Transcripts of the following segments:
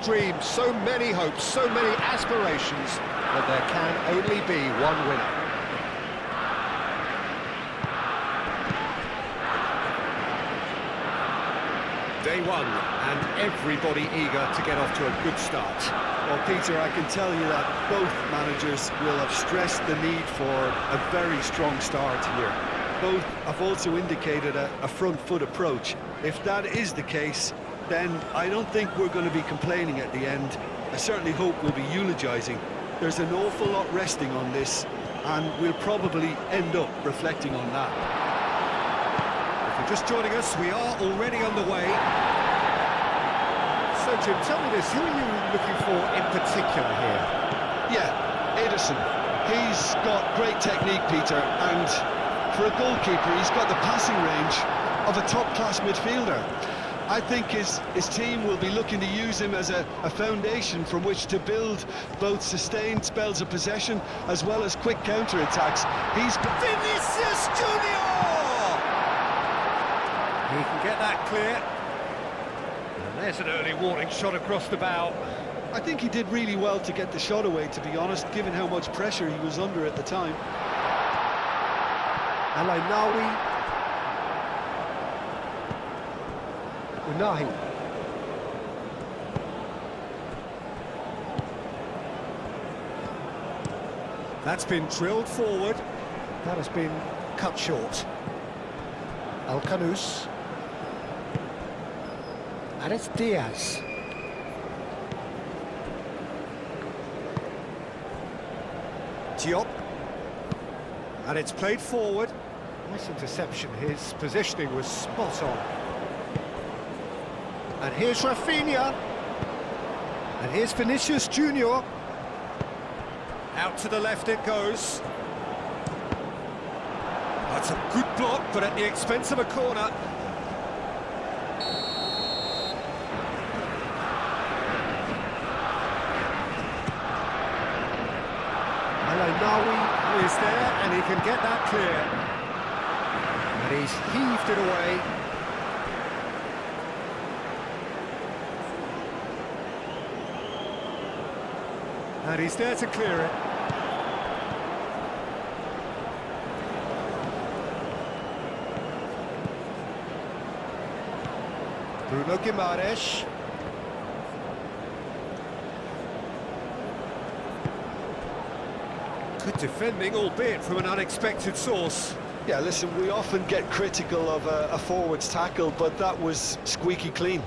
Dreams, so many hopes, so many aspirations, but there can only be one winner. Day one, and everybody eager to get off to a good start. Well, Peter, I can tell you that both managers will have stressed the need for a very strong start here. Both have also indicated a front foot approach. If that is the case, then I don't think we're going to be complaining at the end. I certainly hope we'll be eulogising. There's an awful lot resting on this, and we'll probably end up reflecting on that. If you're just joining us, we are already underway. So, Jim, tell me this, who are you looking for in particular here? Yeah, Ederson. He's got great technique, Peter, and for a goalkeeper, he's got the passing range of a top-class midfielder. I think his team will be looking to use him as a foundation from which to build both sustained spells of possession as well as quick counter-attacks. He's Vinicius Junior! He can get that clear. And there's an early warning shot across the bow. I think he did really well to get the shot away, to be honest, given how much pressure he was under at the time. Alainawi. Unahi. That's been drilled forward. That has been cut short. Al-Kanous. And it's Diaz. Diop. And it's played forward. Nice interception. His positioning was spot on. And here's Rafinha. And here's Vinicius Junior. Out to the left it goes. That's a good block, but at the expense of a corner. Alainawi is there, and he can get that clear. And he's heaved it away. And he's there to clear it. Bruno Guimaraes. Good defending, albeit from an unexpected source. Yeah, listen, we often get critical of a forward's tackle, but that was squeaky clean.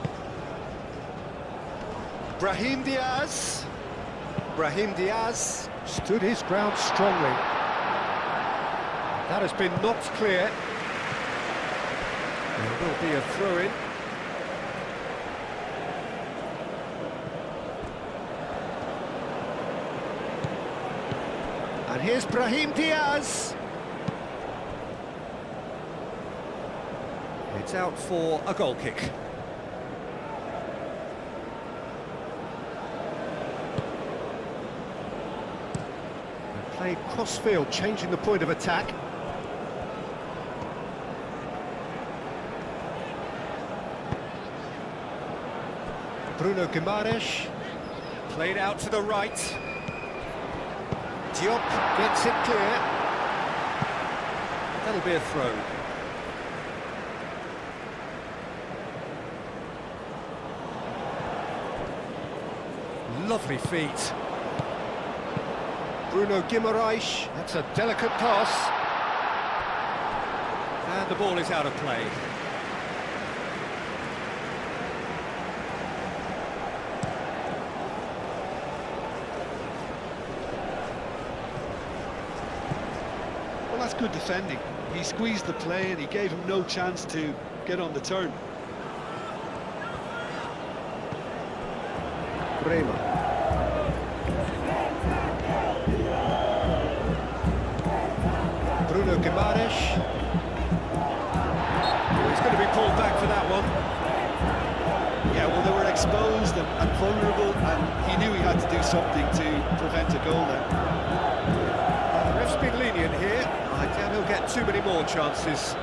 Brahim Diaz. Brahim Diaz stood his ground strongly. That has been knocked clear. There will be a throw-in. And here's Brahim Diaz. It's out for a goal kick. Played cross-field, changing the point of attack. Bruno Guimaraes. Played out to the right. Diop gets it clear. That'll be a throw. Lovely feet. Bruno Guimaraes, that's a delicate pass. And the ball is out of play. Well, that's good defending. He squeezed the play and he gave him no chance to get on the turn. Bremer. Bruno Guimaraes. He's going to be pulled back for that one. Yeah, well, they were exposed and vulnerable, and he knew he had to do something to prevent a goal then. The ref's been lenient here. I doubt he'll get too many more chances.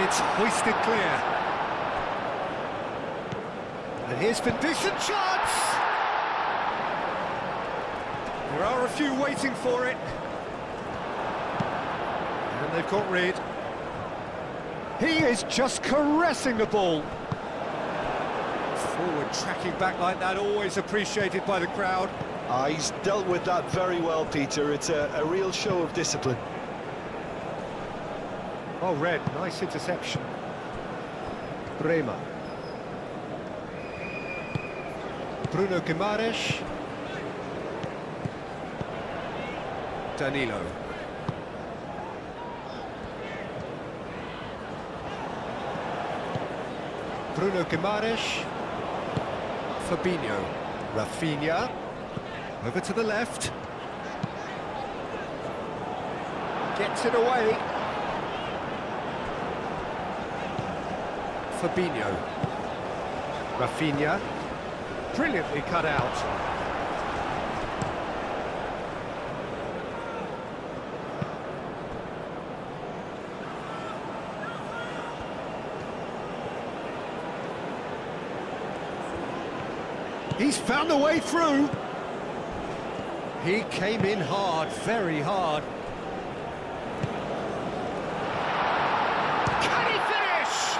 It's hoisted clear. And here's Vinicius' chance! There are a few waiting for it. And they've got rid. He is just caressing the ball. Forward tracking back like that, always appreciated by the crowd. He's dealt with that very well, Peter. It's a real show of discipline. Oh, Red, nice interception. Bremer. Bruno Guimaraes. Danilo. Bruno Guimaraes. Fabinho. Rafinha. Over to the left. Gets it away. Fabinho. Rafinha. Brilliantly cut out. He's found a way through. He came in hard, very hard. Can he finish?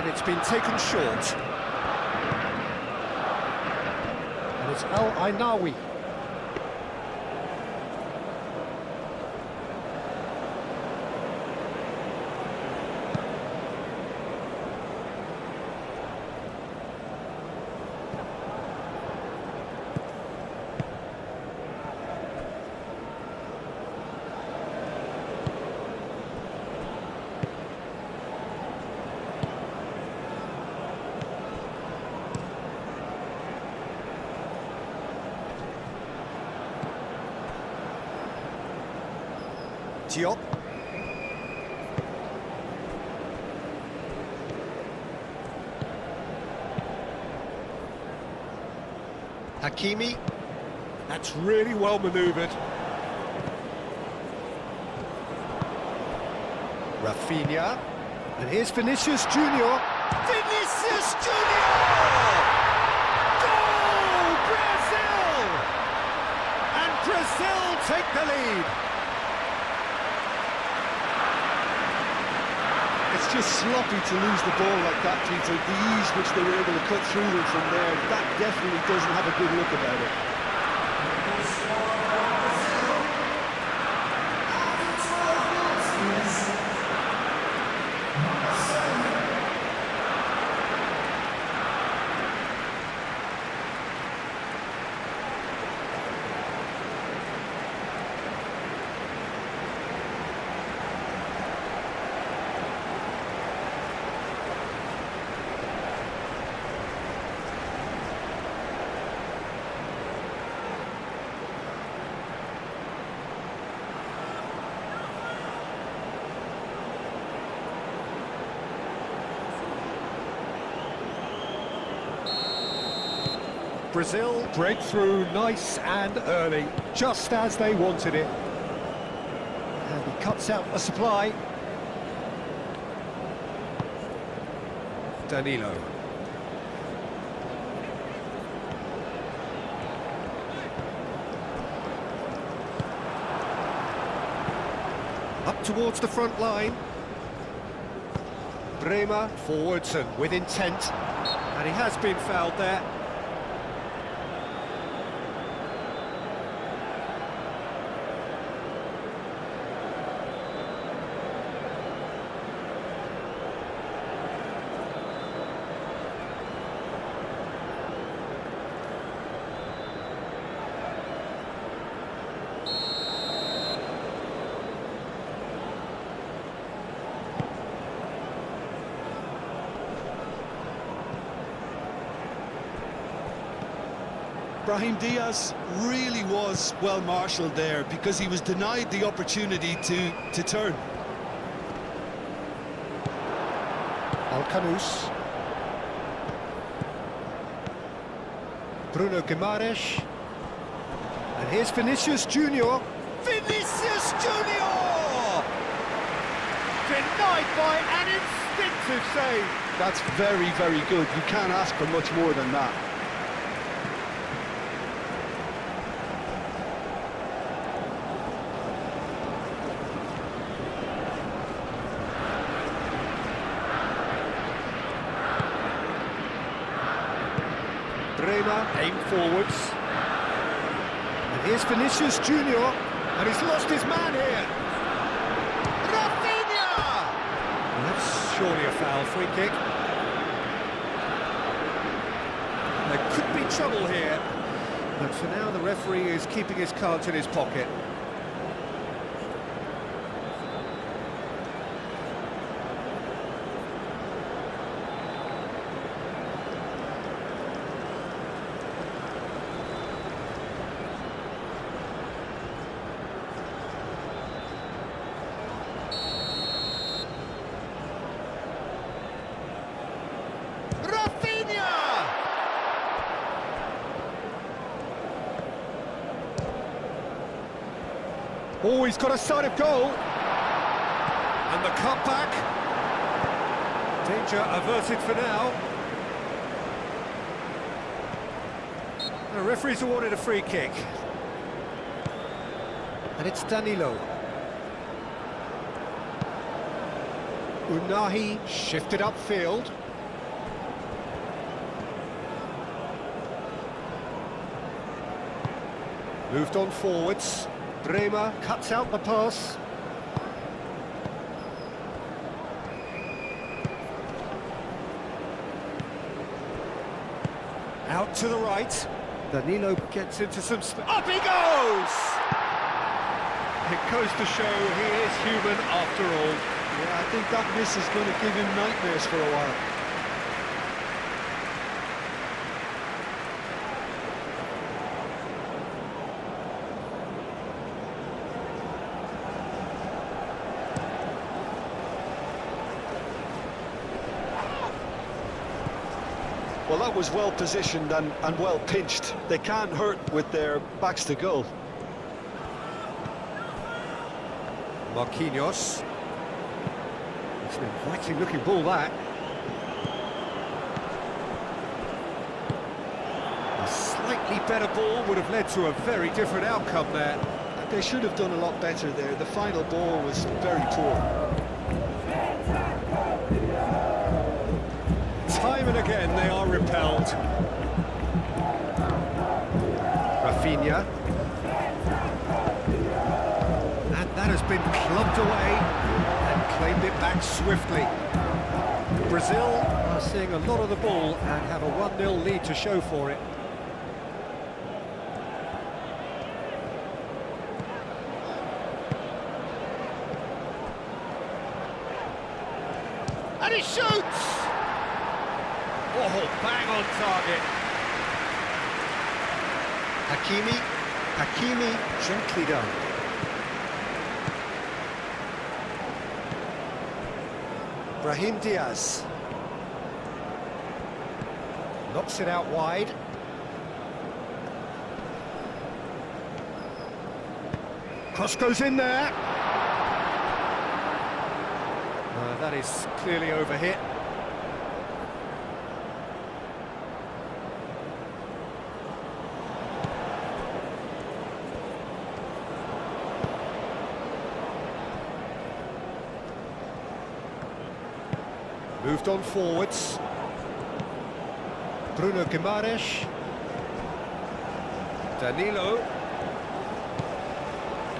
It's been taken short. And it's El Ainawi. Diop. Hakimi. That's really well manoeuvred. Rafinha. And here's Vinicius Junior. Vinicius Junior! Goal! Brazil! And Brazil take the lead. It's just sloppy to lose the ball like that, Peter. The ease which they were able to cut through them from there, that definitely doesn't have a good look about it. Brazil break through nice and early, just as they wanted it. And he cuts out the supply. Danilo. Up towards the front line. Bremer forwards and with intent. And he has been fouled there. Brahim Diaz really was well marshalled there because he was denied the opportunity to turn. Alcanus. Bruno Guimaraes. And here's Vinicius Junior. Vinicius Junior! Denied by an instinctive save. That's very, very good. You can't ask for much more than that. Bremer aim forwards. And here's Vinicius Junior. And he's lost his man here. Rafinha! Well, that's surely a foul, free kick. There could be trouble here. But for now, the referee is keeping his cards in his pocket. Oh, he's got a sight of goal. And the cutback. Danger averted for now. The referee's awarded a free kick. And it's Danilo. Unahi shifted upfield. Moved on forwards. Bremer cuts out the pass. Out to the right. Danilo gets into some... Up he goes! It goes to show he is human after all. Yeah, I think that miss is going to give him nightmares for a while. Well, that was well positioned and well pinched. They can't hurt with their backs to goal. Marquinhos. It's an inviting looking ball, that. A slightly better ball would have led to a very different outcome there. They should have done a lot better there. The final ball was very poor. Time and again they are repelled. Rafinha. And that has been clubbed away and claimed it back swiftly. Brazil are seeing a lot of the ball and have a 1-0 lead to show for it. And he shoots! Oh, bang on target. Hakimi, gently done. Brahim Diaz. Knocks it out wide. Cross goes in there. That is clearly overhit. Moved on forwards. Bruno Guimaraes. Danilo.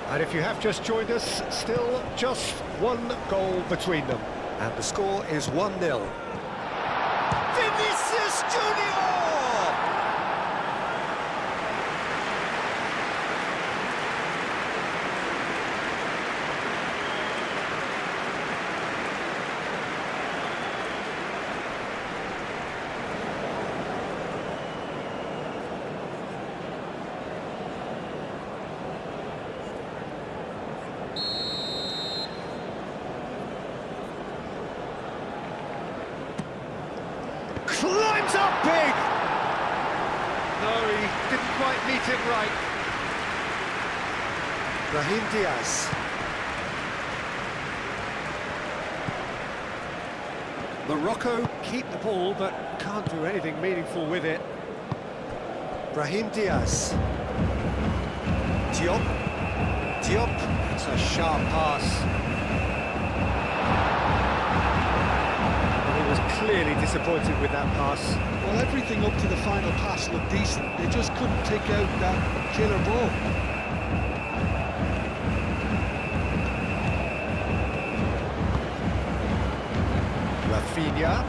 And if you have just joined us, still just one goal between them. And the score is 1-0. Vinicius Junior! ends up big! No, he didn't quite meet it right. Brahim Diaz. Morocco keep the ball, but can't do anything meaningful with it. Brahim Diaz. Diop. Diop. It's a sharp pass. Well, he was clearly disappointed with that pass. Well, everything up to the final pass looked decent. They just couldn't pick out that killer ball. Rafinha.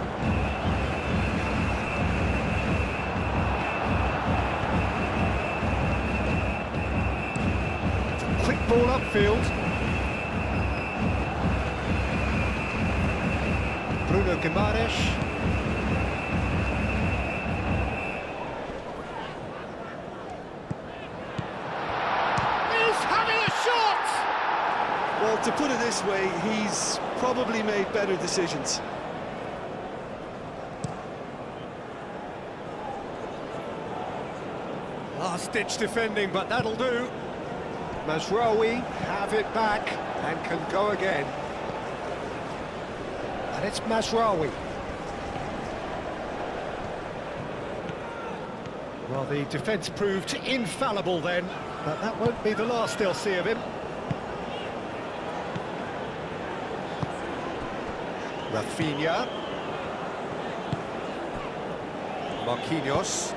Quick ball upfield. Bruno Guimaraes. He's having a shot! Well, to put it this way, he's probably made better decisions. Last-ditch defending, but that'll do. Mazraoui have it back and can go again. And it's Mazraoui. Well, the defence proved infallible then, but that won't be the last they'll see of him. Rafinha. Marquinhos.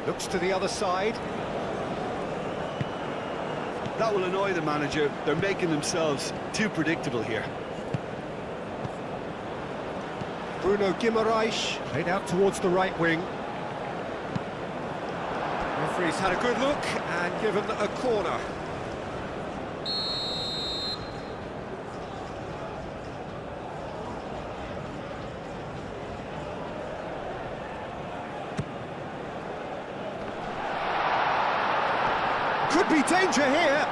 Looks to the other side. That will annoy the manager. They're making themselves too predictable here. Bruno Guimaraes played out towards the right wing. Referee's had a good look and given a corner. Could be danger here.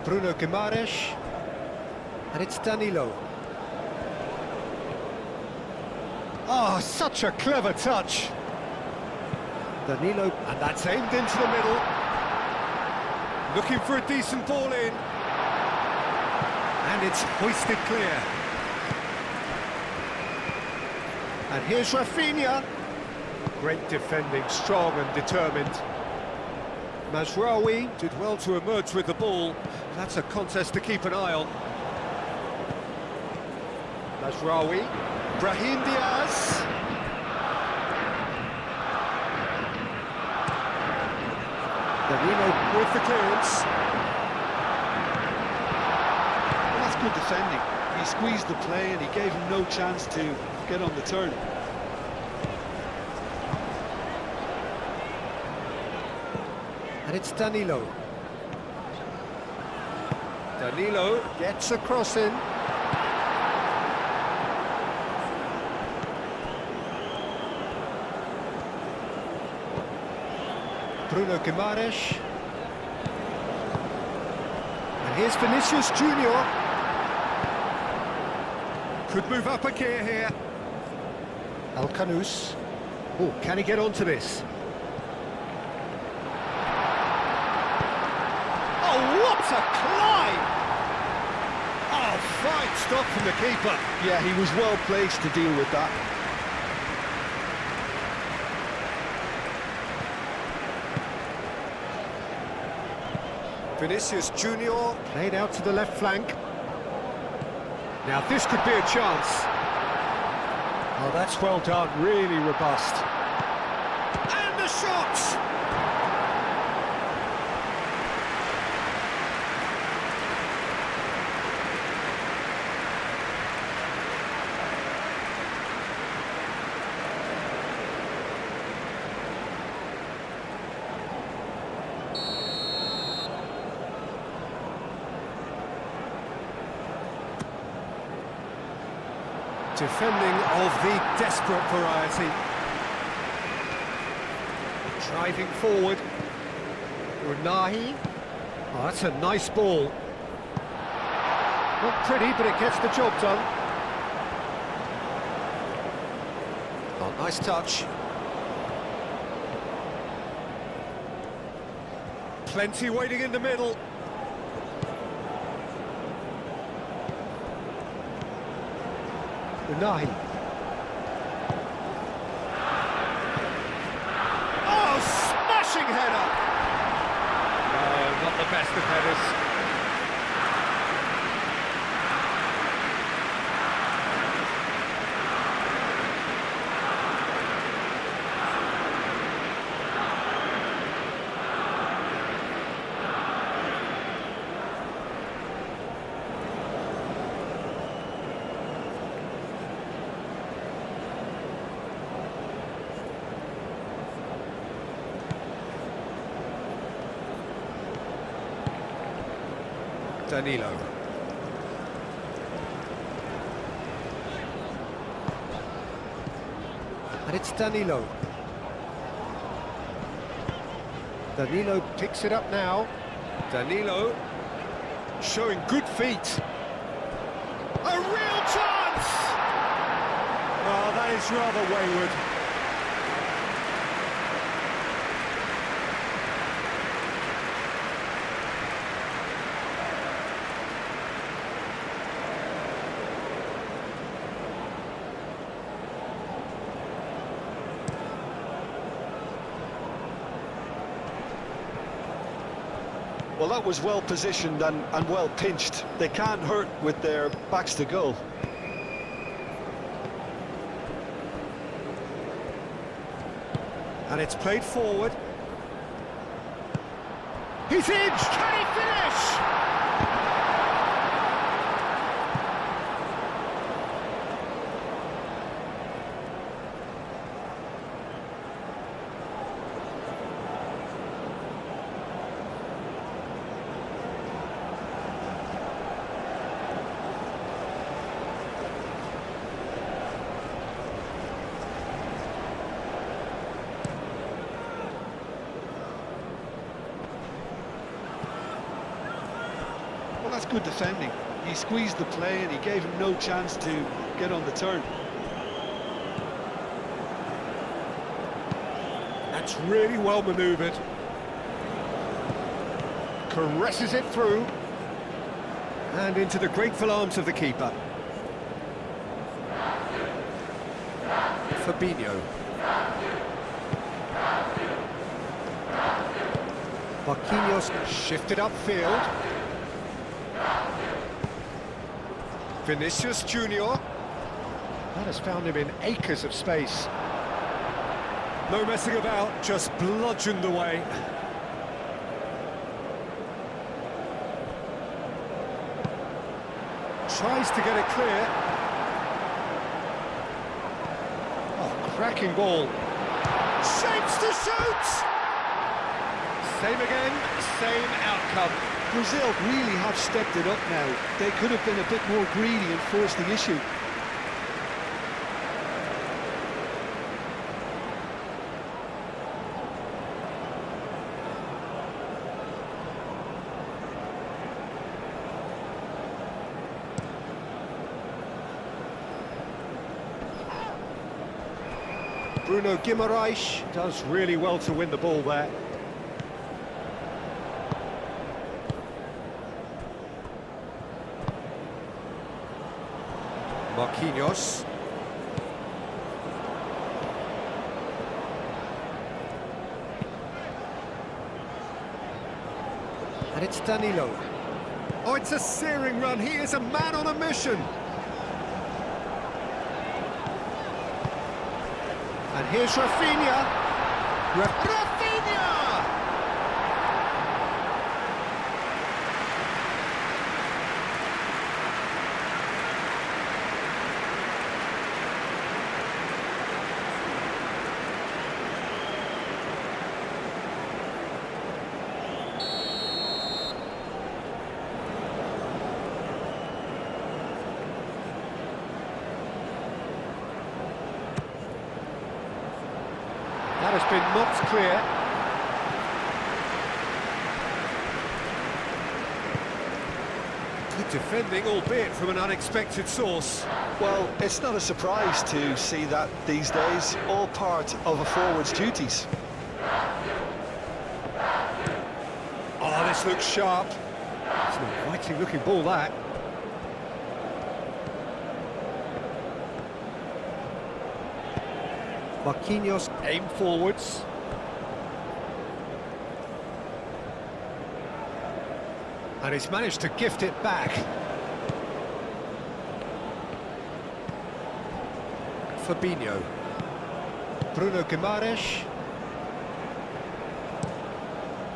Bruno Guimaraes, and it's Danilo. Oh, such a clever touch. Danilo, and that's aimed into the middle. Looking for a decent ball in. And it's hoisted clear. And here's Rafinha. Great defending, strong and determined. Mazraoui did well to emerge with the ball. That's a contest to keep an eye on. Mazraoui. Brahim Diaz. Danilo with the clearance. Well, that's good defending. He squeezed the play and he gave him no chance to get on the turn. And it's Danilo. Danilo gets a cross in. Bruno Guimaraes. And here's Vinicius Junior. Could move up a gear here. Alcanus. Oh, can he get onto this? Oh, what a climb! Oh, fine stop from the keeper. Yeah, he was well placed to deal with that. Vinicius Junior played out to the left flank. Now this could be a chance. Oh, that's well done, really robust. And the shot! Defending of the desperate variety. Driving forward. Unahi. Oh, that's a nice ball. Not pretty, but it gets the job done. Oh, nice touch. Plenty waiting in the middle. Unahi. Oh, smashing header! No, not the best of headers. Danilo. And it's Danilo. Danilo picks it up now. Danilo showing good feet. A real chance! Oh, that is rather wayward. Well, that was well positioned and well pinched. They can't hurt with their backs to goal. And it's played forward. He's in! Can he finish? Well, that's good defending. He squeezed the play and he gave him no chance to get on the turn. That's really well manoeuvred. Caresses it through. And into the grateful arms of the keeper. Fabinho. Marquinhos shifted upfield. Vinicius Junior. That has found him in acres of space. No messing about, just bludgeoned away. Tries to get it clear. Oh, cracking ball. Shapes to shoot! Same again, same outcome. Brazil really have stepped it up now. They could have been a bit more greedy and forced the issue. Bruno Guimaraes does really well to win the ball there. Marquinhos. And it's Danilo. Oh, it's a searing run. He is a man on a mission. And here's Rafinha. Rafinha! That has been knocked clear. Good defending, albeit from an unexpected source. Well, it's not a surprise to see that these days, all part of a forward's duties. Oh, this looks sharp. It's an inviting looking ball, that. Marquinhos aim forwards. And he's managed to gift it back. Fabinho. Bruno Guimaraes.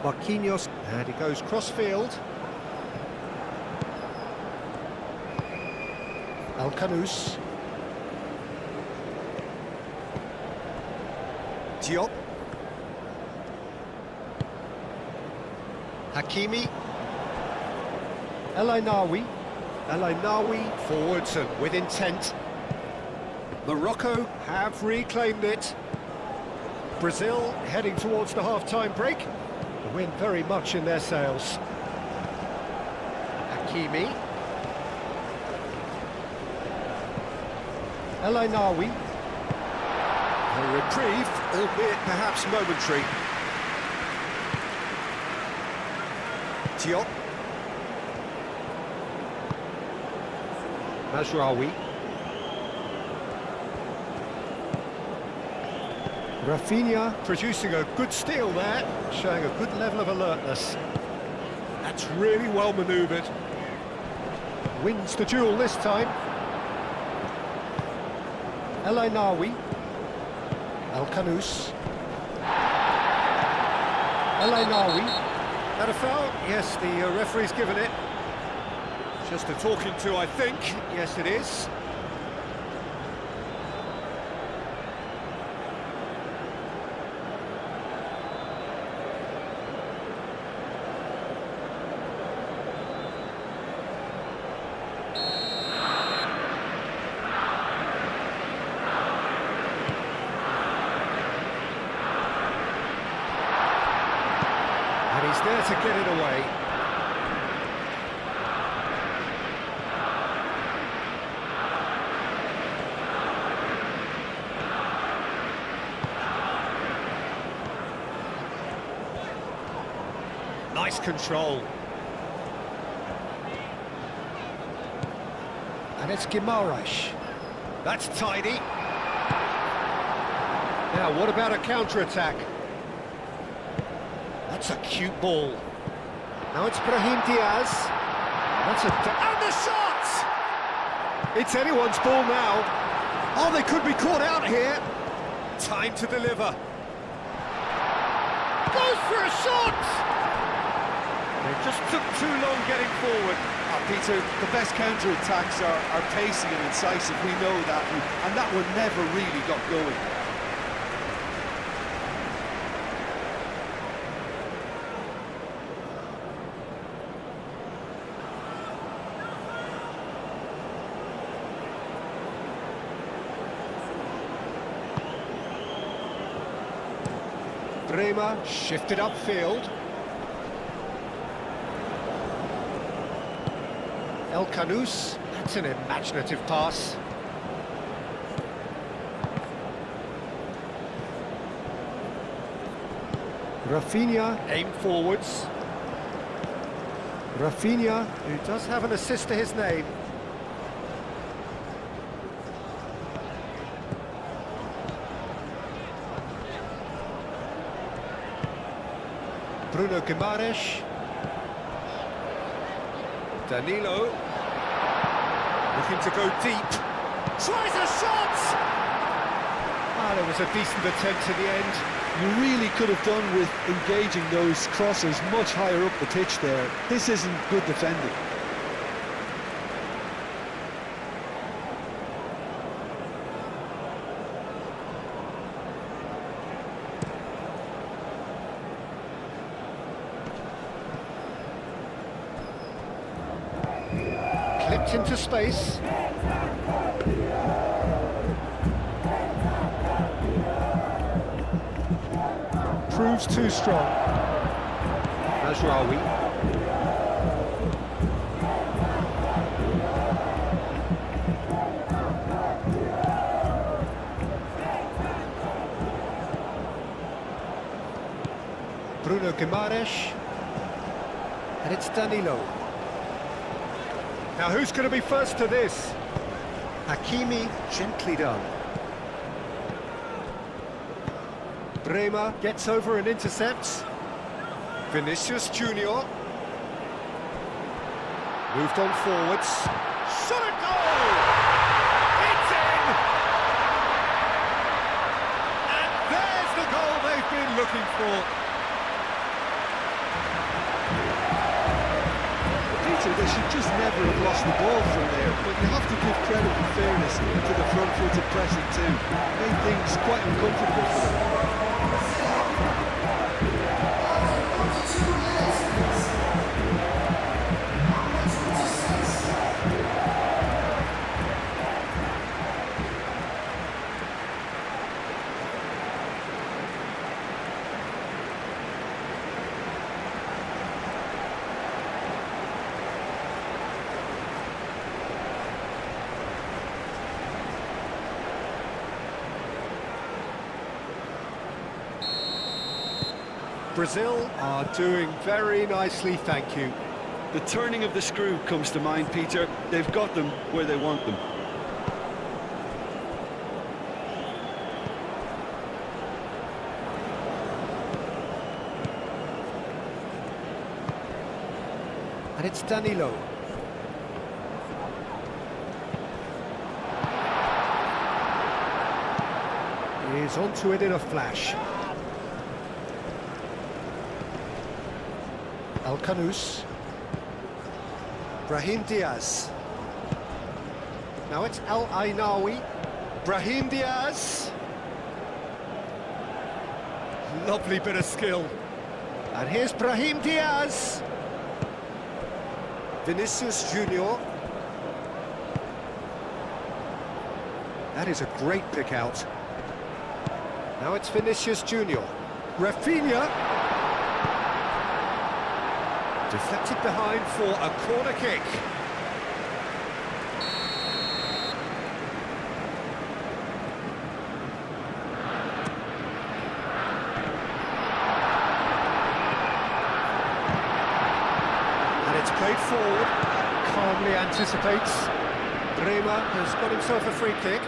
Marquinhos. And he goes cross-field. Alcanus. Diop. Hakimi. El Ainaoui forwards and with intent. Morocco have reclaimed it. Brazil heading towards the half-time break. The wind very much in their sails. Hakimi. El Ainaoui. A reprieve, albeit perhaps momentary. Diop. Mazraoui. Rafinha producing a good steal there, showing a good level of alertness. That's really well manoeuvred. Wins the duel this time. El Ainaoui. Alcanus. El Ainaoui. That a foul? Yes, the referee's given it. Just a talking to, I think. Yes, it is. And he's there to get it away. Nice control. And it's Guimaraes. That's tidy. Now, what about a counter-attack? That's a cute ball. Now it's Brahim Diaz. That's a... And the shot! It's anyone's ball now. Oh, they could be caught out here. Time to deliver. Goes for a shot! They just took too long getting forward. Peter, the best counter-attacks are pacey and incisive, we know that, and that one never really got going. Bremer shifted upfield. Alcanus, that's an imaginative pass. Rafinha, aim forwards. Rafinha, who does have an assist to his name. Bruno Guimaraes. Danilo. Looking to go deep. Tries a shot! Ah, there was a decent attempt at the end. You really could have done with engaging those crosses much higher up the pitch there. This isn't good defending. Clipped into space. Proves too strong. Mazraoui. Bruno Guimaraes. And it's Danilo. Now who's going to be first to this? Hakimi, gently done. Bremer gets over and intercepts. Vinicius Junior. Moved on forwards. Shot at goal! It's in! And there's the goal they've been looking for. Peter, they should just never have lost the ball from there, but you have to give credit and fairness to the front-footed pressing too. Made things quite uncomfortable for them. Brazil are doing very nicely, thank you. The turning of the screw comes to mind, Peter. They've got them where they want them. And it's Danilo. He's onto it in a flash. Al-Kanous. Brahim Diaz. Now it's Al-Ainawi. Brahim Diaz. Lovely bit of skill. And here's Brahim Diaz. Vinicius Junior. That is a great pick out. Now it's Vinicius Junior. Rafinha. Deflected behind for a corner kick. And it's played forward. Calmly anticipates. Bremer has got himself a free kick.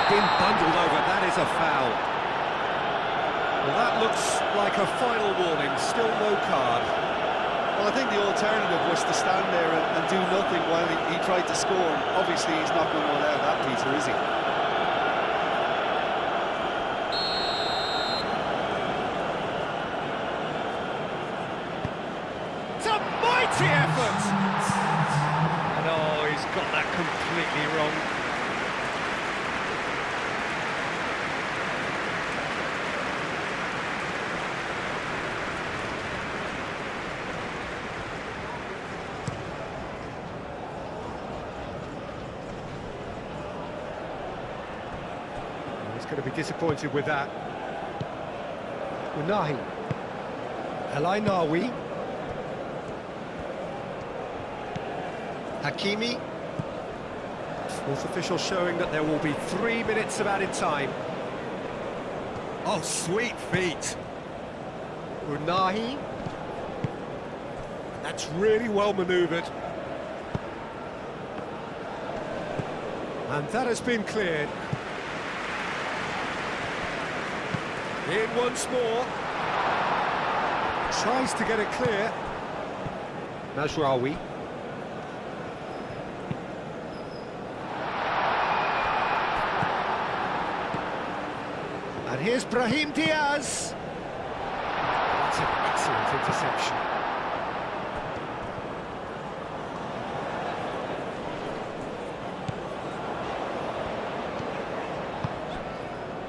Been bundled over, that is a foul. Well, that looks like a final warning, still no card. Well, I think the alternative was to stand there and do nothing while he tried to score. Obviously, he's not going to allow that, Peter, is he? It's a mighty effort! And oh, he's got that completely wrong. He's going to be disappointed with that. Unahi. El-Ainawi. Hakimi. Fourth official showing that there will be 3 minutes of added time. Oh, sweet feet. Unahi. That's really well manoeuvred. And that has been cleared. In once more. Tries to get it clear. Mazraoui. And here's Brahim Diaz. That's an excellent interception.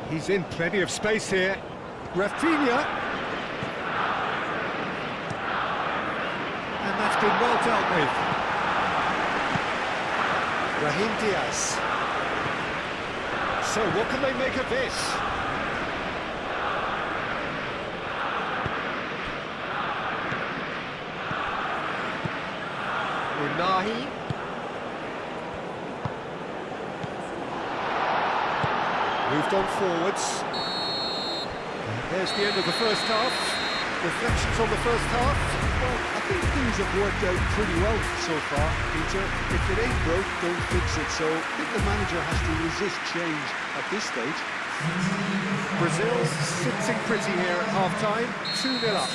He's in plenty of space here. Rafinha. And that's been well dealt with. Brahim Diaz. So what can they make of this? Unahi. Moved on forwards. There's the end of the first half. Reflections on the first half? Well, I think things have worked out pretty well so far, Peter. If it ain't broke, don't fix it. So I think the manager has to resist change at this stage. Brazil sitting pretty here at half-time, 2-0 up.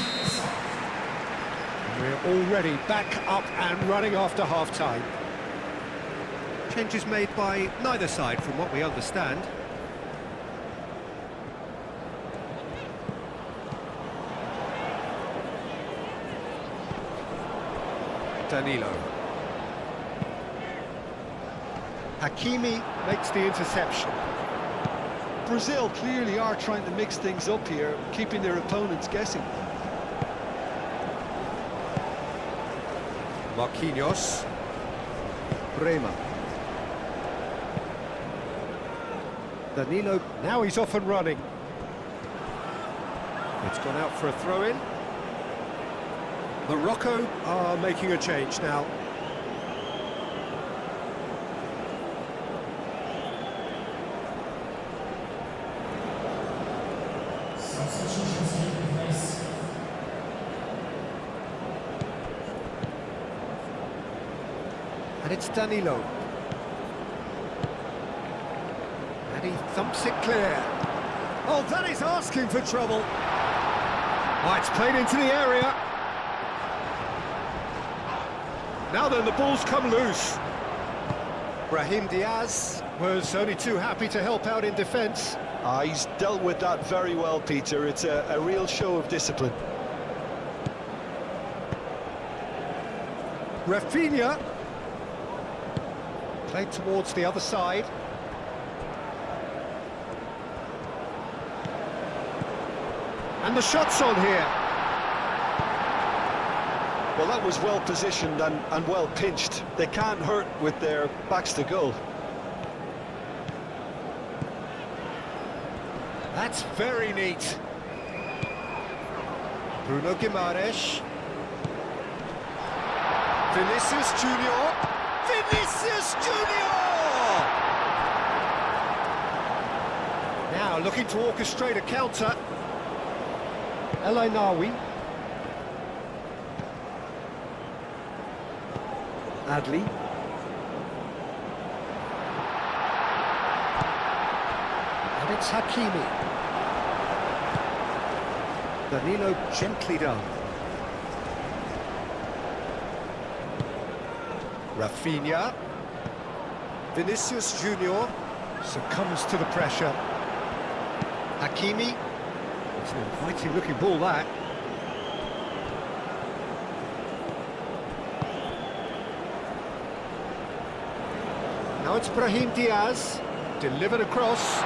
And we're already back up and running after half-time. Changes made by neither side from what we understand. Danilo. Hakimi makes the interception. Brazil clearly are trying to mix things up here, keeping their opponents guessing. Marquinhos. Bremer. Danilo, now he's off and running. It's gone out for a throw-in. Morocco are making a change now. And it's Danilo. And he thumps it clear. Oh, that is asking for trouble. Oh, it's played into the area. Now then, the ball's come loose. Brahim Diaz was only too happy to help out in defence. He's dealt with that very well, Peter. It's a real show of discipline. Rafinha. Played towards the other side. And the shot's on here. Well, that was well positioned and well pinched. They can't hurt with their backs to goal. That's very neat. Bruno Guimaraes. Vinicius Junior. Vinicius Junior! Now looking to orchestrate a counter. El Ainawi. Adli. And it's Hakimi. Danilo gently done. Rafinha. Vinicius Junior succumbs to the pressure. Hakimi. It's an inviting looking ball, that. Now it's Brahim Diaz, delivered across.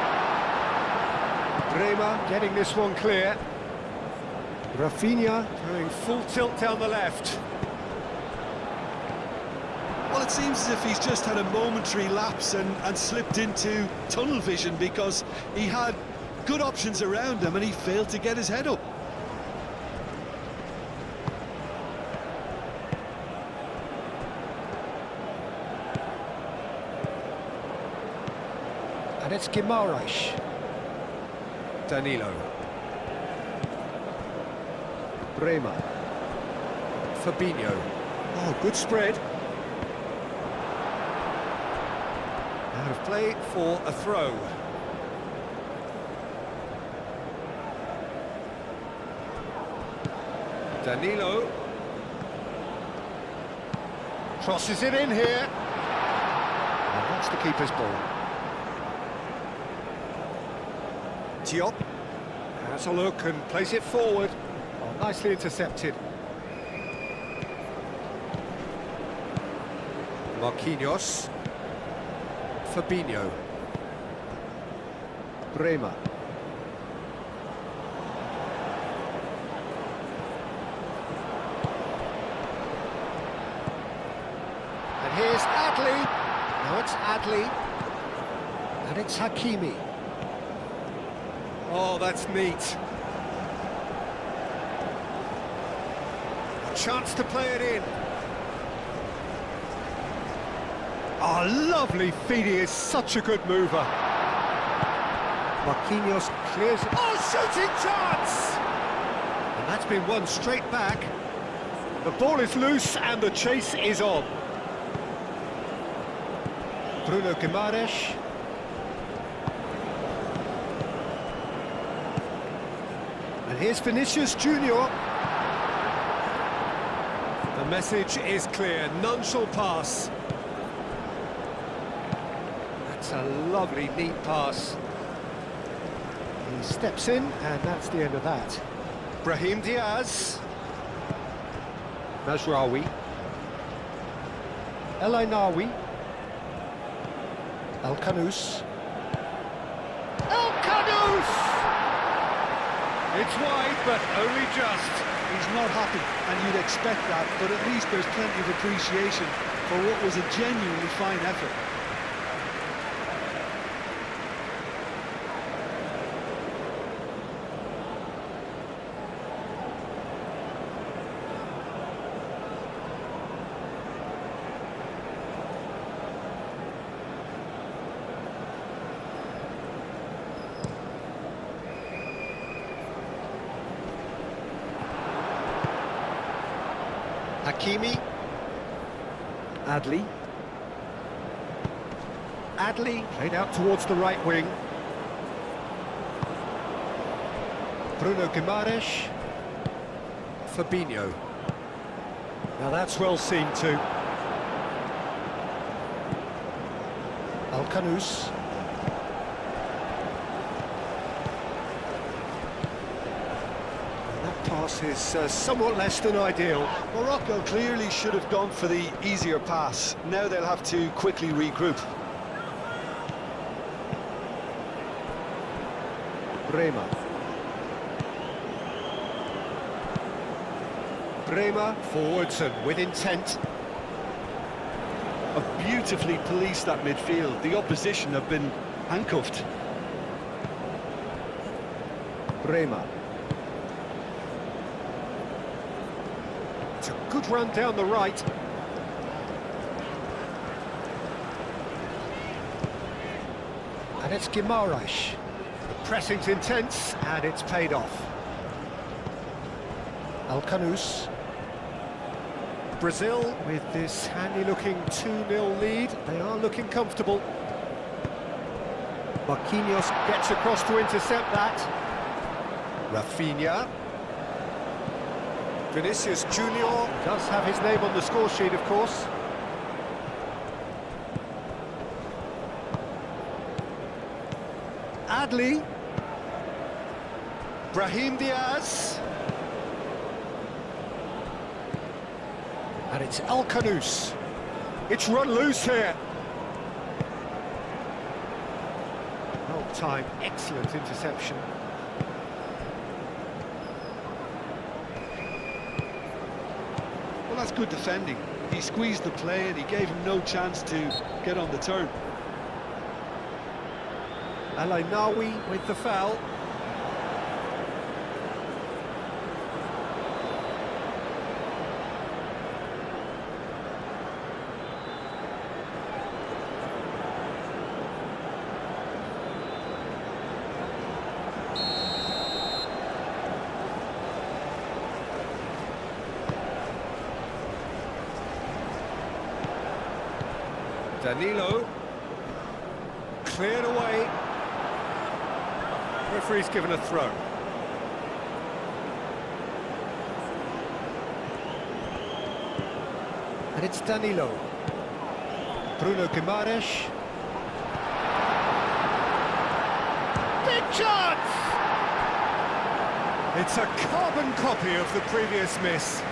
Bremer getting this one clear. Rafinha going full tilt down the left. Well, it seems as if he's just had a momentary lapse and slipped into tunnel vision, because he had good options around him and he failed to get his head up. And it's Guimaraes. Danilo. Bremer. Fabinho. Oh, good spread. Out of play for a throw. Danilo. Crosses it in here. And that's the keeper's ball. Diop has a look and plays it forward. Oh, nicely intercepted. Marquinhos. Fabinho. Bremer. And here's Adli. Now it's Adli. And it's Hakimi. Oh, that's neat. A chance to play it in. Oh, lovely feed. He is such a good mover. Marquinhos clears it. Oh, shooting chance! And that's been won straight back. The ball is loose and the chase is on. Bruno Guimaraes. And here's Vinicius Junior. The message is clear, none shall pass. That's a lovely, neat pass. He steps in, and that's the end of that. Brahim Diaz. Mazraoui. El Ainaoui. El Khanous. El Khanous! It's wide, but only just. He's not happy, and you'd expect that, but at least there's plenty of appreciation for what was a genuinely fine effort. Hakimi. Adli. Adli played out towards the right wing. Bruno Guimaraes. Fabinho. Now that's well seen too. El Khanous. Pass is somewhat less than ideal. Morocco clearly should have gone for the easier pass. Now they'll have to quickly regroup. Bremer. Bremer forwards and with intent. Have beautifully policed that midfield. The opposition have been handcuffed. Bremer. It's a good run down the right. And it's Guimaraes. The pressing's intense, and it's paid off. El Khanous. Brazil, with this handy-looking 2-0 lead, they are looking comfortable. Marquinhos gets across to intercept that. Rafinha. Vinicius Junior does have his name on the score sheet, of course. Adli. Brahim Diaz. And it's El Khanous. It's run loose here. Well timed, excellent interception. Well, that's good defending. He squeezed the play and he gave him no chance to get on the turn. El Ainaoui with the foul. Danilo, cleared away. Referee's given a throw. And it's Danilo. Bruno Guimaraes. Big chance! It's a carbon copy of the previous miss.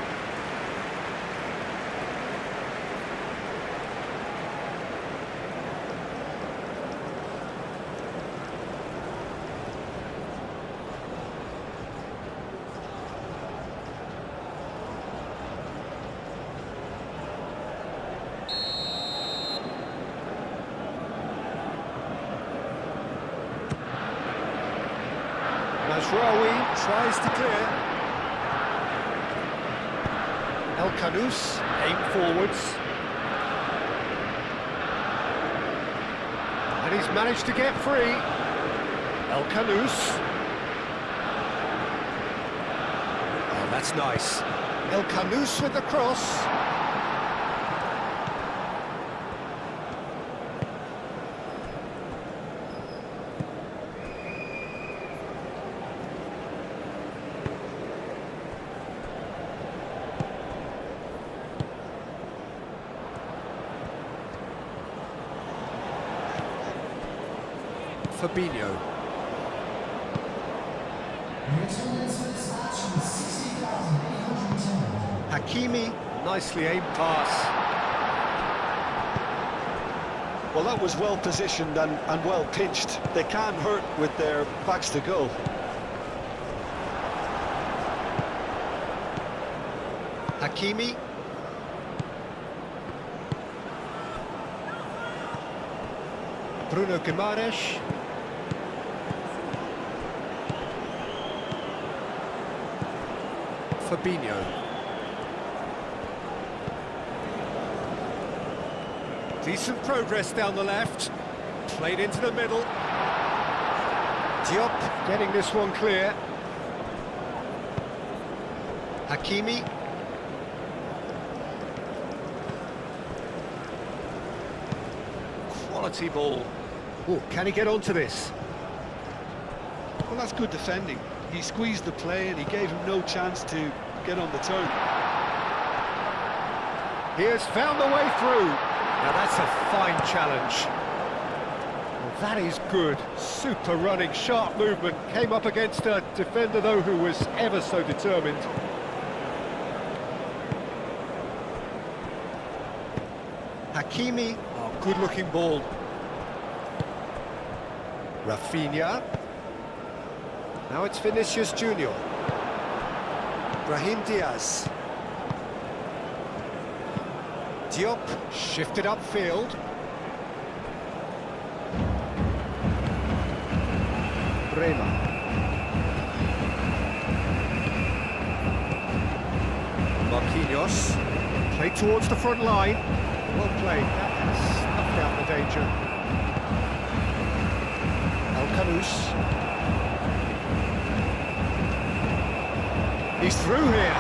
Masraoui tries to clear. El Kanous aim forwards. And he's managed to get free. El Kanous. Oh, that's nice. El Kanous with the cross. Fabinho. Hakimi, nicely aimed pass. Well, that was well positioned and well pitched. They can't hurt with their backs to goal. Hakimi. Bruno Guimaraes. Fabinho. Decent progress down the left. Played into the middle. Diop getting this one clear. Hakimi. Quality ball. Oh, can he get onto this? Well, that's good defending. He squeezed the play and he gave him no chance to get on the turn. He has found the way through. Now that's a fine challenge. Well, that is good. Super running, sharp movement. Came up against a defender, though, who was ever so determined. Hakimi. Oh, good-looking ball. Rafinha. Now it's Vinicius Junior. Brahim Diaz. Diop shifted upfield. Brema. Marquinhos. Played towards the front line. Well played. That has snuffed out the danger. El Kanous. He's through here.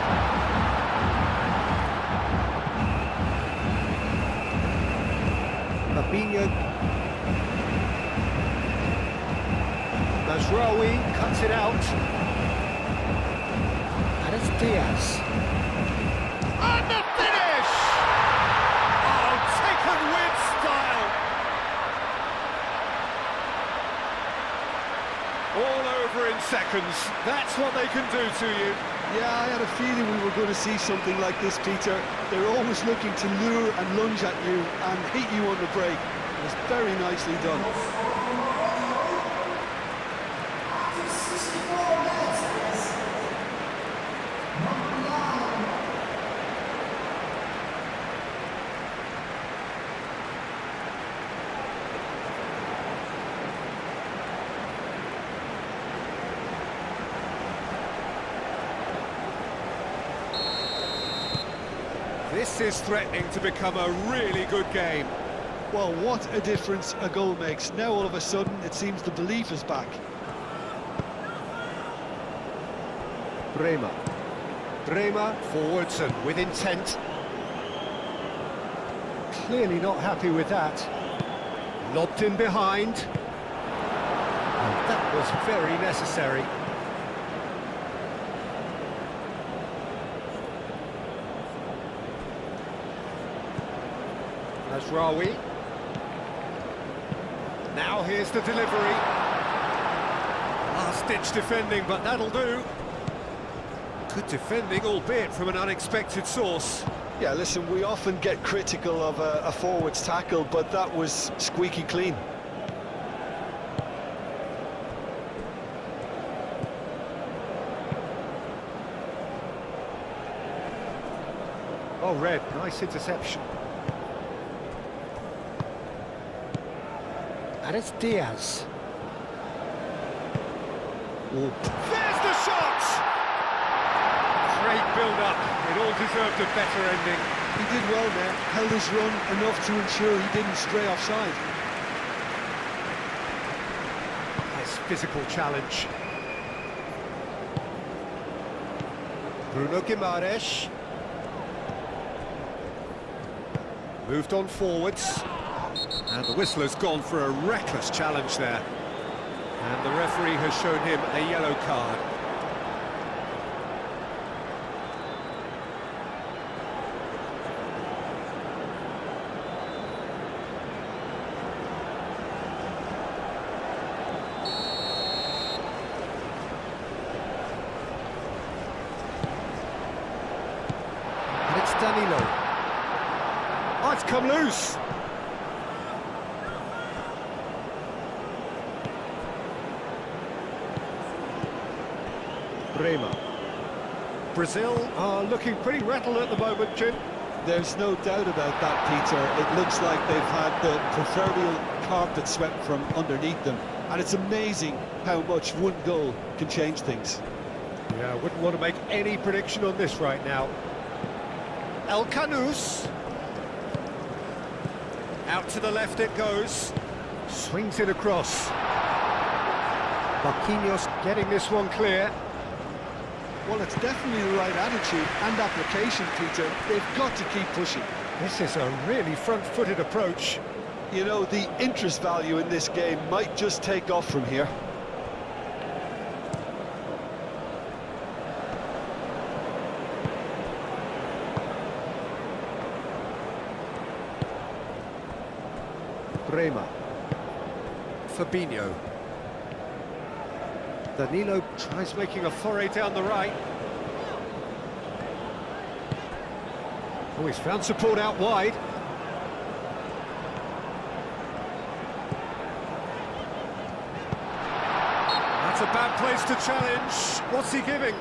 Fabinho. Masraoui cuts it out. And it's Diaz. And the finish! Oh, taken with style. All over in seconds. That's what they can do to you. Yeah, I had a feeling we were going to see something like this, Peter. They're always looking to lure and lunge at you and hit you on the break. It was very nicely done. This is threatening to become a really good game. Well, what a difference a goal makes. Now all of a sudden it seems the belief is back. Brema. Brema forwards and with intent. Clearly not happy with that. Lobbed in behind. And that was very necessary. Masraoui. Now here's the delivery. Last-ditch defending, but that'll do. Good defending, albeit from an unexpected source. Yeah, listen, we often get critical of a forward's tackle, but that was squeaky clean. Oh, Red, nice interception. And it's Diaz. Oh. Great build-up. It all deserved a better ending. He did well there, held his run enough to ensure he didn't stray offside. Nice physical challenge. Bruno Guimaraes. Moved on forwards. And the whistler's gone for a reckless challenge there. And the referee has shown him a yellow card. And it's Danilo. Oh, it's come loose. Bremer. Brazil are looking pretty rattled at the moment, Jim. There's no doubt about that, Peter. It looks like they've had the proverbial carpet swept from underneath them. And it's amazing how much one goal can change things. Yeah, I wouldn't want to make any prediction on this right now. El Canus. Out to the left it goes. Swings it across. Marquinhos getting this one clear. Well, it's definitely the right attitude and application, Peter. They've got to keep pushing. This is a really front-footed approach. You know, the interest value in this game might just take off from here. Bremer. Fabinho. Danilo tries making a foray down the right. Oh, he's found support out wide. That's a bad place to challenge. What's he giving?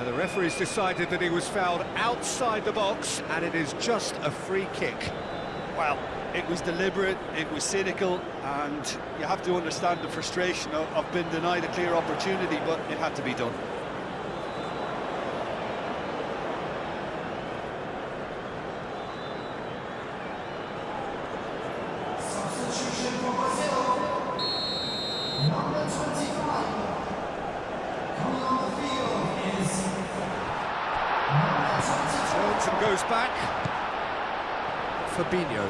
The referee's decided that he was fouled outside the box, and it is just a free kick. Well, it was deliberate, it was cynical, and you have to understand the frustration of being denied a clear opportunity, but it had to be done. Substitution for Brazil. Number 25. Coming on the field is number 22. Turns and goes back. Fabinho.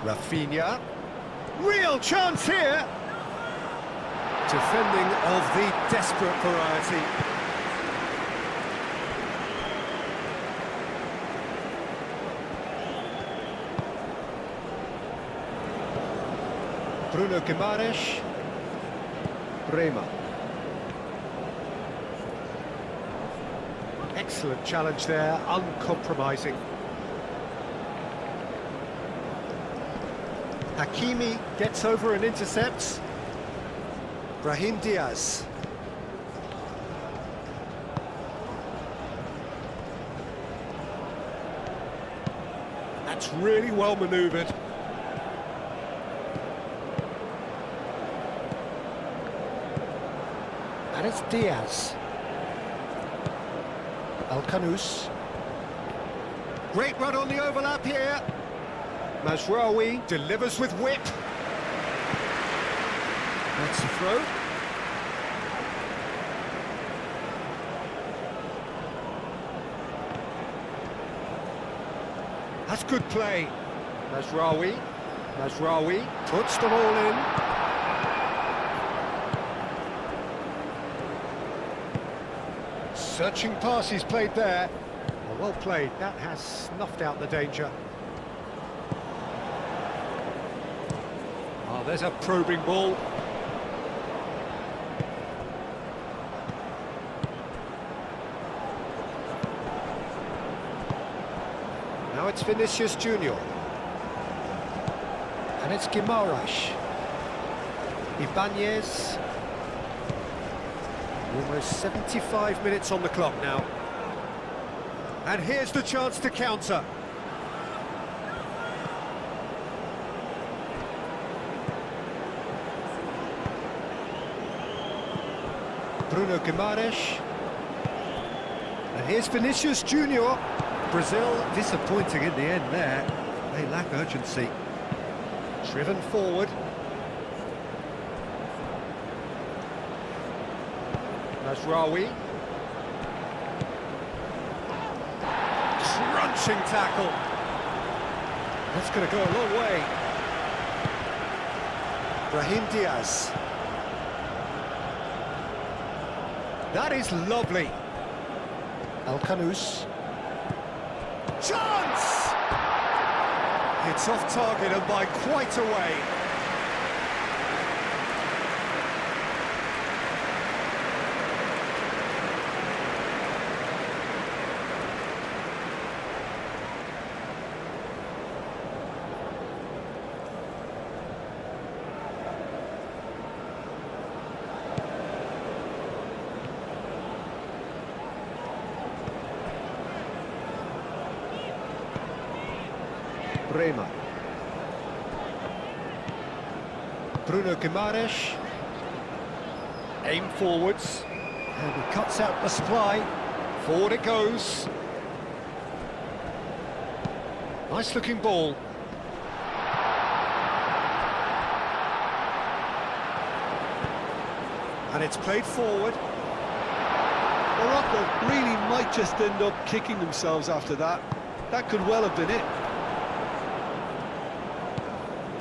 Rafinha. Real chance here. Defending of the desperate variety. Bruno Guimaraes. Bremer. Excellent challenge there, uncompromising. Hakimi gets over and intercepts. Brahim Diaz. That's really well manoeuvred. And it's Diaz. El Canus. Great run on the overlap here. Mazraoui delivers with whip. That's the throw. That's good play. Mazraoui puts them all in. Searching pass he's played there. Well played, that has snuffed out the danger. Oh, there's a probing ball. Now it's Vinicius Junior. And it's Guimaraes. Ibanez. Almost 75 minutes on the clock now. And here's the chance to counter. Bruno Guimaraes. And here's Vinicius Junior. Brazil disappointing in the end there. They lack urgency. Driven forward. Masraoui. Crunching tackle. That's going to go a long way. Brahim Diaz. That is lovely. Al-Kanous. Chance! It's off target and by quite a way. Bremer. Bruno Guimaraes. Aim forwards. And he cuts out the supply. Forward it goes. Nice looking ball. And it's played forward. Morocco really might just end up kicking themselves after that. That could well have been it.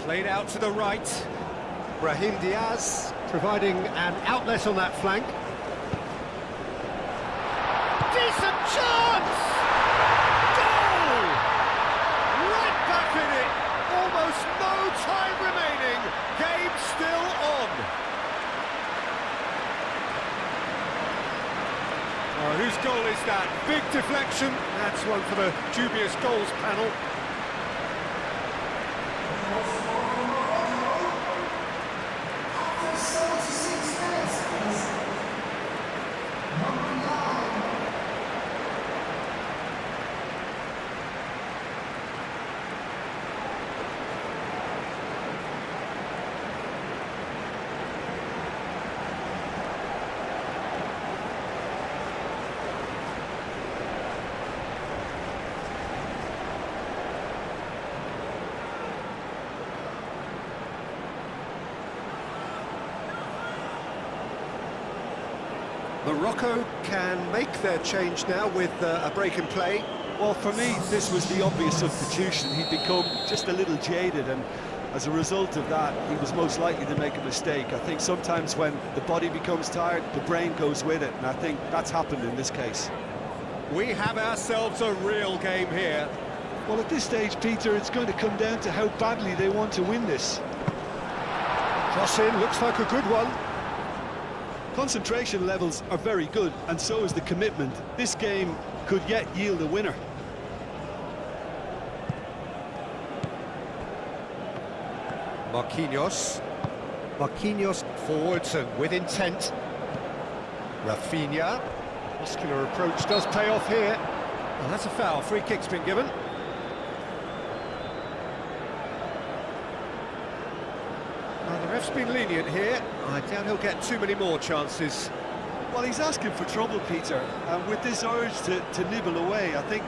Played out to the right. Brahim Diaz providing an outlet on that flank. Decent chance! Goal! Right back in it. Almost no time remaining. Game still on. Oh, whose goal is that? Big deflection. That's one for the dubious goals panel. After 76 minutes is number 9. Morocco can make their change now with a break in play. Well, for me, this was the obvious substitution. He'd become just a little jaded, and as a result of that, he was most likely to make a mistake. I think sometimes when the body becomes tired, the brain goes with it, and I think that's happened in this case. We have ourselves a real game here. Well, at this stage, Peter, it's going to come down to how badly they want to win this. Cross in, looks like a good one. Concentration levels are very good, and so is the commitment. This game could yet yield a winner. Marquinhos. Marquinhos forwards and with intent. Rafinha. Muscular approach does pay off here. Well, that's a foul. Free kick's been given. Well, the ref's been lenient here. I doubt he'll get too many more chances. Well, he's asking for trouble, Peter, and with this urge to nibble away, I think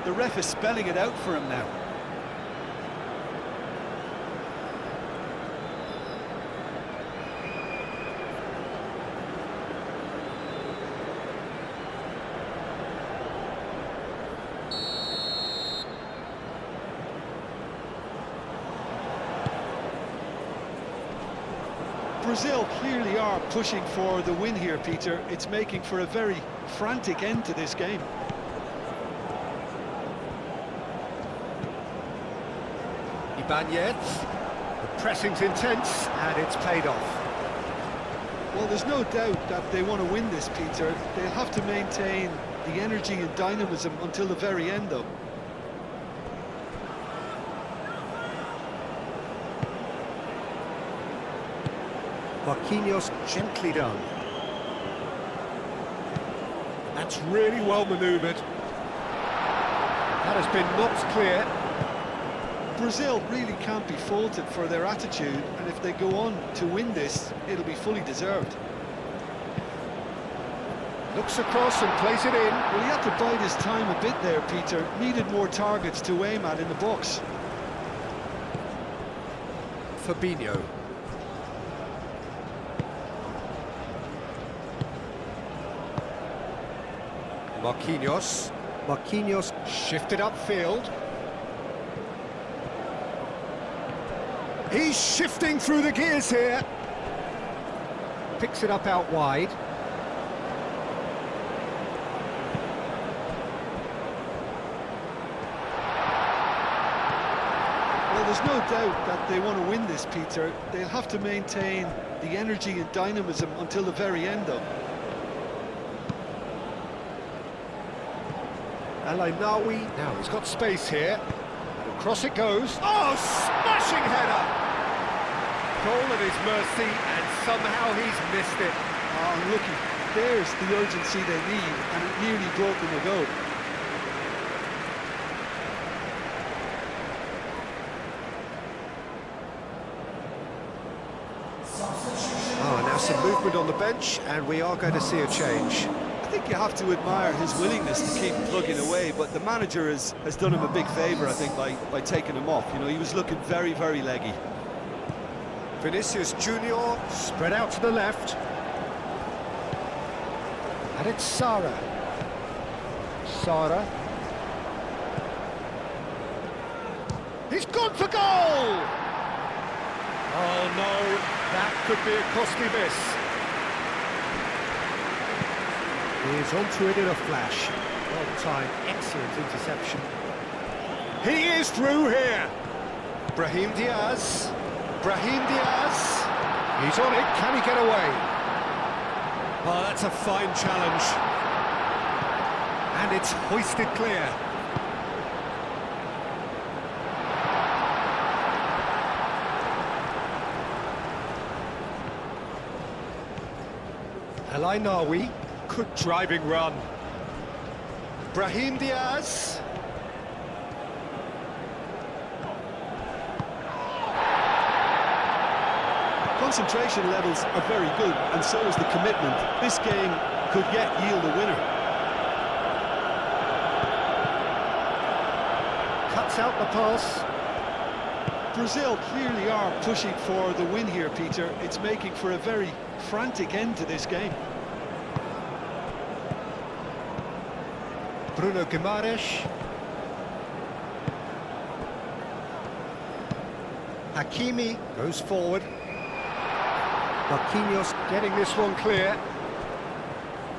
the ref is spelling it out for him now. Brazil clearly are pushing for the win here, Peter. It's making for a very frantic end to this game. Ibanez. The pressing's intense, and it's paid off. Well, there's no doubt that they want to win this, Peter. They'll have to maintain the energy and dynamism until the very end, though. Marquinhos gently done. That's really well manoeuvred. That has been knocked clear. Brazil really can't be faulted for their attitude, and if they go on to win this, it'll be fully deserved. Looks across and plays it in. Well, he had to bide his time a bit there, Peter. Needed more targets to aim at in the box. Fabinho. Marquinhos. Marquinhos shifted upfield. He's shifting through the gears here. Picks it up out wide. Well, there's no doubt that they want to win this, Peter. They'll have to maintain the energy and dynamism until the very end, though. Nawi. Now he's got space here. Across it goes. Oh, smashing header! Goal at his mercy, and somehow he's missed it. Oh, looky, there's the urgency they need, and it nearly brought them a goal. Oh, now some movement on the bench, and we are going to see a change. I think you have to admire his willingness to keep plugging away, but the manager has done him a big favour, I think, by taking him off. You know, he was looking very, very leggy. Vinicius Junior spread out to the left. And it's Sara. Sara. He's gone for goal! Oh no, that could be a costly miss. He's onto it in a flash. Well timed, excellent interception. He is through here. Brahim Diaz. Brahim Diaz. He's on it. Can he get away? Oh, that's a fine challenge. And it's hoisted clear. Nawi. Good driving run. Brahim Diaz. Concentration levels are very good, and so is the commitment. This game could yet yield a winner. Cuts out the pass. Brazil clearly are pushing for the win here, Peter. It's making for a very frantic end to this game. Bruno Guimaraes. Hakimi goes forward. Marquinhos getting this one clear.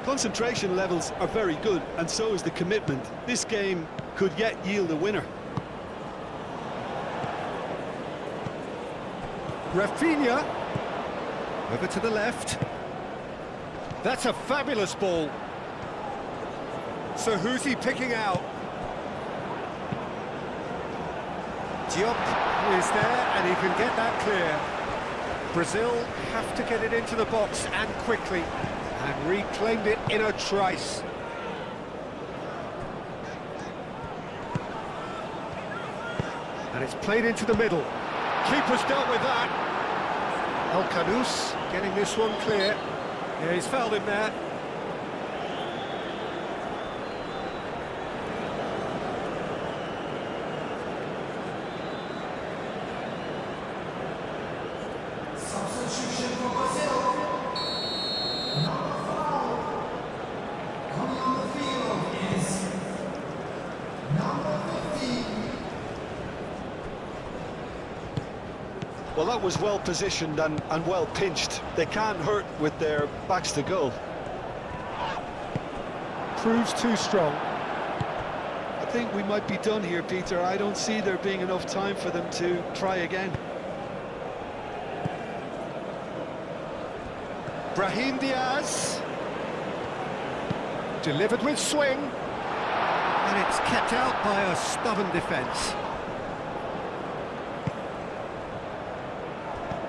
Concentration levels are very good, and so is the commitment. This game could yet yield a winner. Rafinha. Over to the left. That's a fabulous ball. So who's he picking out? Diop is there, and he can get that clear. Brazil have to get it into the box, and quickly, and reclaimed it in a trice. And it's played into the middle. Keeper's dealt with that. El Canus getting this one clear. Yeah, he's fouled him there. Substitution for Brazil. Number 5. Coming on the field is number 15. Well, that was well positioned and well pinched. They can't hurt with their backs to goal. Proves too strong. I think we might be done here, Peter. I don't see there being enough time for them to try again. Brahim Diaz. Delivered with swing. And it's kept out by a stubborn defence.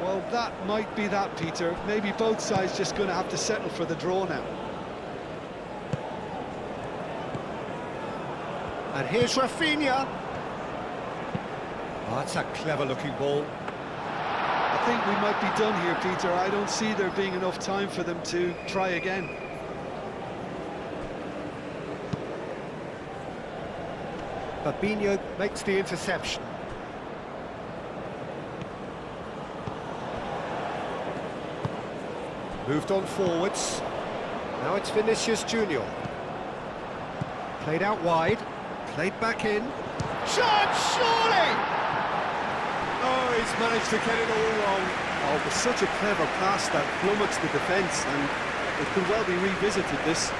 Well, that might be that, Peter. Maybe both sides just going to have to settle for the draw now. And here's Rafinha. Oh, that's a clever-looking ball. I think we might be done here, Peter. I don't see there being enough time for them to try again. Fabinho makes the interception. Moved on forwards. Now it's Vinicius Junior. Played out wide. Played back in. Shot, surely! Oh, he's managed to get it all wrong. Oh, it was such a clever pass that flummoxed the defence, and it could well be revisited, this.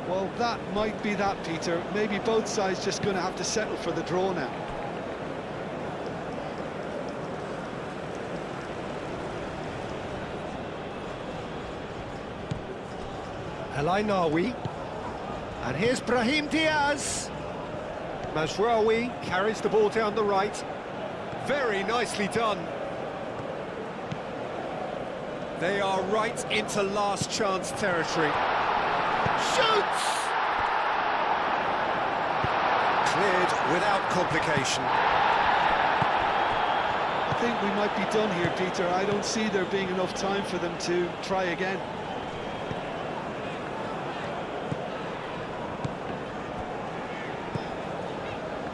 Well, that might be that, Peter. Maybe both sides just going to have to settle for the draw now. El Ainaoui. And here's Brahim Diaz. Mazraoui carries the ball down the right. Very nicely done. They are right into last chance territory. Shoots! Cleared without complication. I think we might be done here, Peter. I don't see there being enough time for them to try again.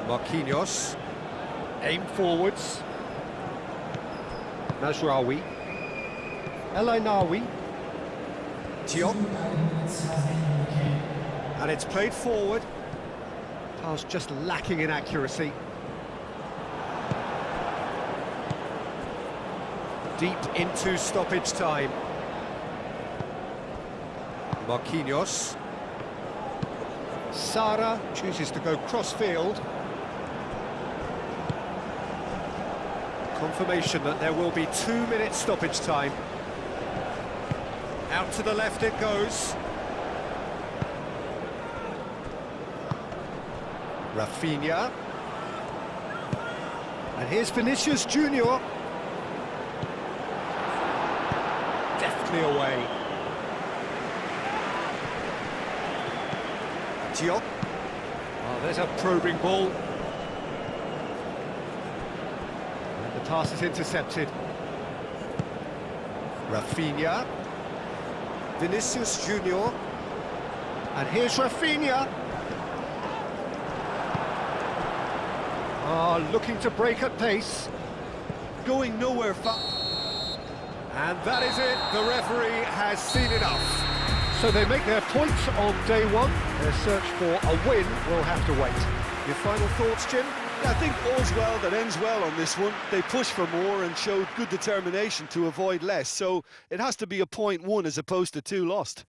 Marquinhos. Aim forwards. Mazraoui. El Ainaoui. Diop. And it's played forward. Pass just lacking in accuracy. Deep into stoppage time. Marquinhos. Sara chooses to go cross-field. Confirmation that there will be 2 minutes stoppage time. Out to the left it goes. Rafinha. And here's Vinicius Junior. Deftly away. Diop. Oh, there's a probing ball. And the pass is intercepted. Rafinha. Vinicius Junior. And here's Rafinha. Looking to break at pace. Going nowhere And that is it. The referee has seen enough. So they make their points on day one. Their search for a win will have to wait. Your final thoughts, Jim? I think all's well that ends well on this one. They pushed for more and showed good determination to avoid less, so it has to be a point won as opposed to 2 lost.